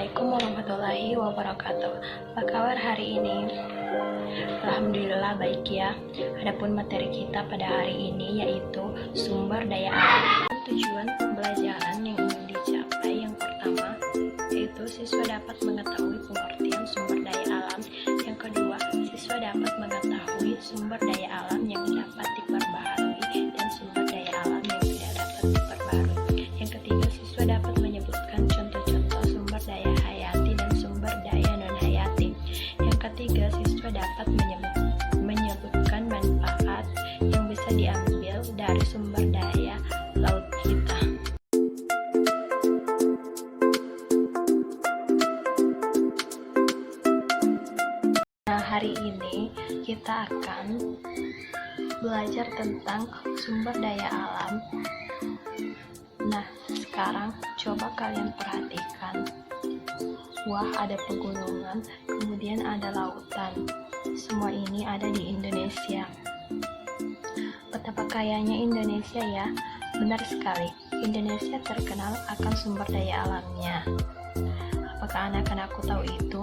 Assalamualaikum warahmatullahi wabarakatuh. Apa kabar hari ini? Alhamdulillah baik ya. Adapun materi kita pada hari ini yaitu sumber daya alam. Tujuan pembelajaran yang ingin dicapai yang pertama yaitu siswa dapat mengetahui pengertian sumber daya alam. Yang kedua, siswa dapat mengetahui sumber daya alam yang dapat diperbaharui dan sumber daya alam yang tidak dapat diperbaharui. Yang ketiga, siswa dapat menyebutkan contoh-contoh sumber daya hayati dan sumber daya non-hayati. Yang ketiga, siswa dapat menyebutkan manfaat yang bisa diambil dari sumber daya laut kita. Nah, hari ini kita akan belajar tentang sumber daya alam. Nah, sekarang coba kalian perhatikan. Wah, ada pegunungan, kemudian ada lautan. Semua ini ada di Indonesia. Betapa kayanya Indonesia ya. Benar sekali, Indonesia terkenal akan sumber daya alamnya. Apakah anak-anakku tahu itu?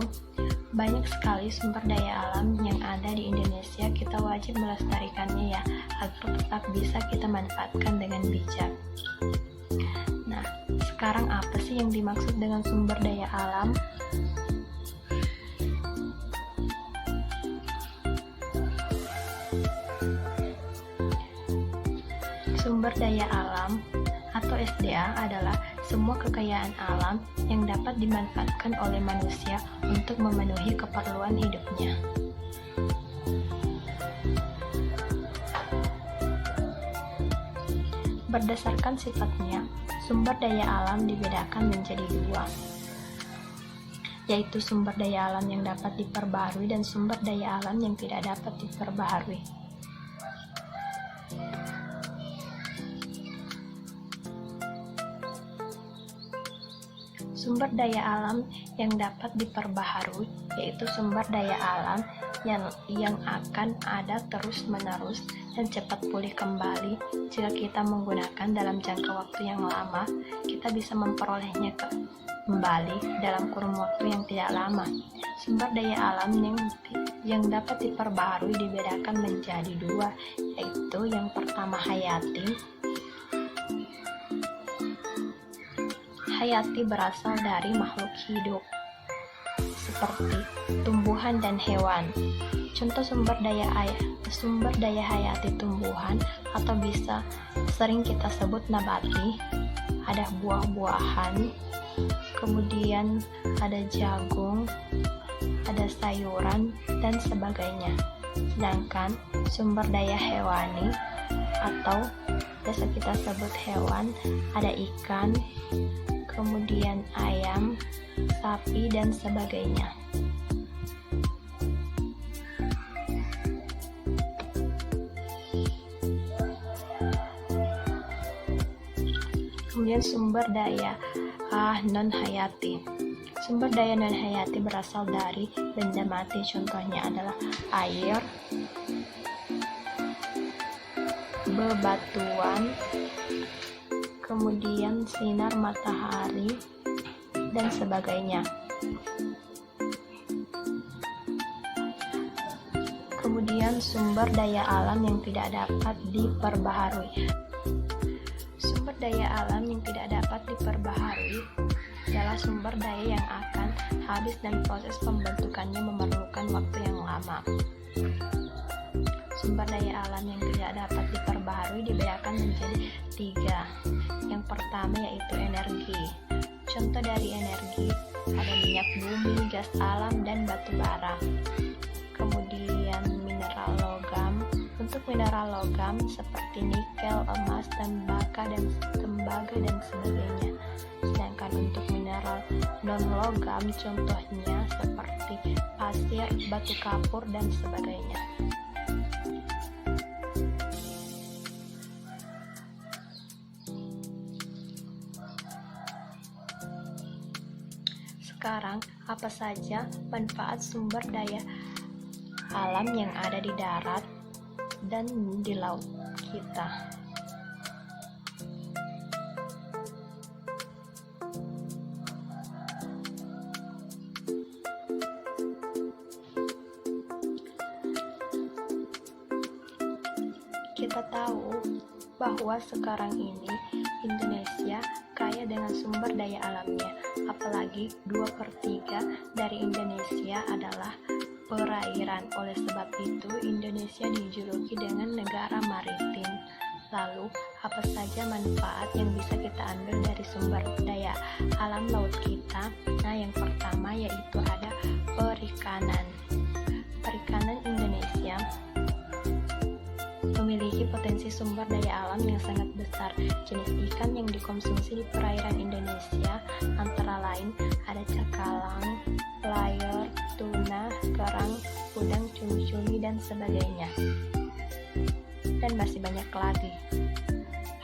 Banyak sekali sumber daya alam yang ada di Indonesia. Kita wajib melestarikannya ya, agar tetap bisa kita manfaatkan dengan bijak. Nah, sekarang apa sih yang dimaksud dengan sumber daya alam? Sumber daya alam atau SDA adalah semua kekayaan alam yang dapat dimanfaatkan oleh manusia untuk memenuhi keperluan hidupnya. Berdasarkan sifatnya, sumber daya alam dibedakan menjadi dua, yaitu sumber daya alam yang dapat diperbaharui dan sumber daya alam yang tidak dapat diperbaharui. Sumber daya alam yang dapat diperbaharui yaitu sumber daya alam yang akan ada terus-menerus dan cepat pulih kembali. Jika kita menggunakan dalam jangka waktu yang lama, kita bisa memperolehnya kembali dalam kurun waktu yang tidak lama. Sumber daya alam yang dapat diperbaharui dibedakan menjadi dua, yaitu yang pertama hayati. Hayati berasal dari makhluk hidup seperti tumbuhan dan hewan. Contoh sumber daya hayati tumbuhan atau bisa sering kita sebut nabati, ada buah-buahan, kemudian ada jagung, ada sayuran dan sebagainya. Sedangkan sumber daya hewani atau biasa kita sebut hewan, ada ikan, kemudian ayam, sapi, dan sebagainya. Kemudian sumber daya non-hayati. Sumber daya non-hayati berasal dari benda mati, contohnya adalah air, bebatuan, kemudian sinar matahari, dan sebagainya. Kemudian sumber daya alam yang tidak dapat diperbaharui. Sumber daya alam yang tidak dapat diperbaharui adalah sumber daya yang akan habis dan proses pembentukannya memerlukan waktu yang lama. Sumber daya alam yang tidak dapat diperbaharui dibedakan menjadi tiga. Yang pertama yaitu energi. Contoh dari energi ada minyak bumi, gas alam, dan batu bara. Kemudian mineral logam. Untuk mineral logam seperti nikel, emas, tembaga, dan sebagainya. Sedangkan untuk mineral non-logam contohnya seperti pasir, batu kapur, dan sebagainya. Sekarang, apa saja manfaat sumber daya alam yang ada di darat dan di laut kita? Kita tahu bahwa sekarang ini Indonesia kaya dengan sumber daya alamnya, apalagi 2/3 dari Indonesia adalah perairan. Oleh sebab itu, Indonesia dijuluki dengan negara maritim. Lalu, apa saja manfaat yang bisa kita ambil dari sumber daya alam laut kita? Nah, yang pertama yaitu ada perikanan. Perikanan Indonesia memiliki potensi sumber daya alam yang sangat besar. Jenis ikan yang dikonsumsi di perairan Indonesia antara lain ada cakalang, layar, tuna, kerang, udang, cumi-cumi, dan sebagainya. Dan masih banyak lagi.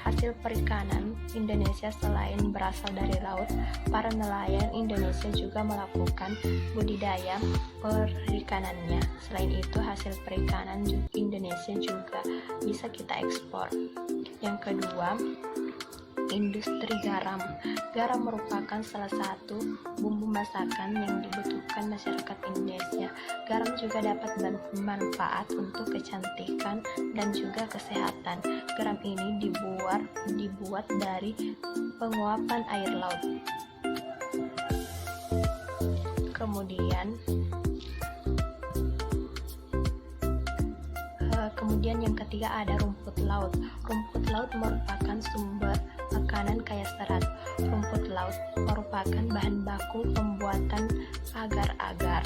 Hasil perikanan Indonesia selain berasal dari laut, para nelayan Indonesia juga melakukan budidaya perikanannya. Selain itu, hasil perikanan Indonesia juga bisa kita ekspor. Yang kedua, industri garam. Garam merupakan salah satu bumbu masakan yang dibutuhkan masyarakat Indonesia. Garam juga dapat bermanfaat untuk kecantikan dan juga kesehatan. Garam ini dibuat dari penguapan air laut. Kemudian yang ketiga ada rumput laut. Rumput laut merupakan sumber makanan kaya serat. Rumput laut merupakan bahan baku pembuatan agar-agar.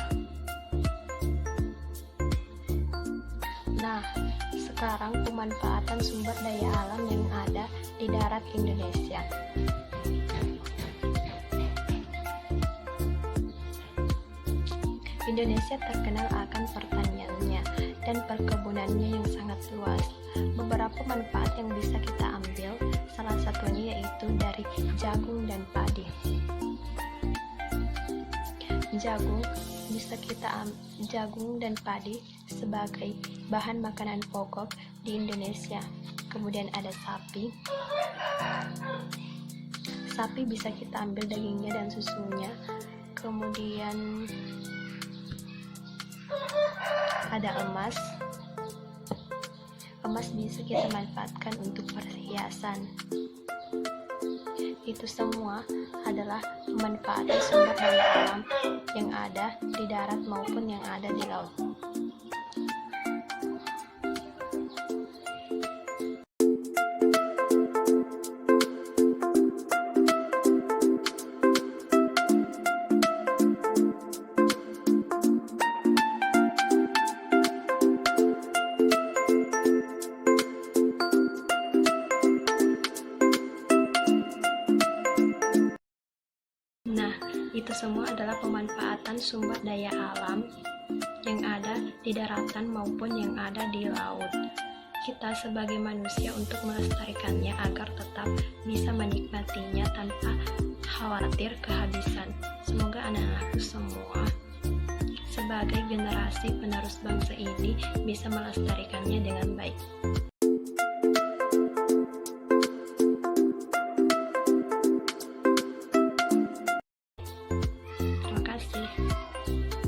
Nah, sekarang pemanfaatan sumber daya alam yang ada di darat Indonesia. Indonesia terkenal akan pertaniannya dan perkebunannya yang sangat luas. Beberapa manfaat yang bisa kita ambil, salah satunya yaitu dari jagung dan padi. Jagung dan padi sebagai bahan makanan pokok di Indonesia. Kemudian ada sapi. Sapi bisa kita ambil dagingnya dan susunya. Kemudian ada emas. Emas bisa kita manfaatkan untuk perhiasan. Itu semua adalah pemanfaatan sumber daya alam yang ada di darat maupun yang ada di laut. Nah, itu semua adalah pemanfaatan sumber daya alam yang ada di daratan maupun yang ada di laut. Kita sebagai manusia untuk melestarikannya agar tetap bisa menikmatinya tanpa khawatir kehabisan. Semoga anak-anakku semua sebagai generasi penerus bangsa ini bisa melestarikannya dengan baik.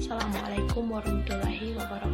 Assalamualaikum warahmatullahi wabarakatuh.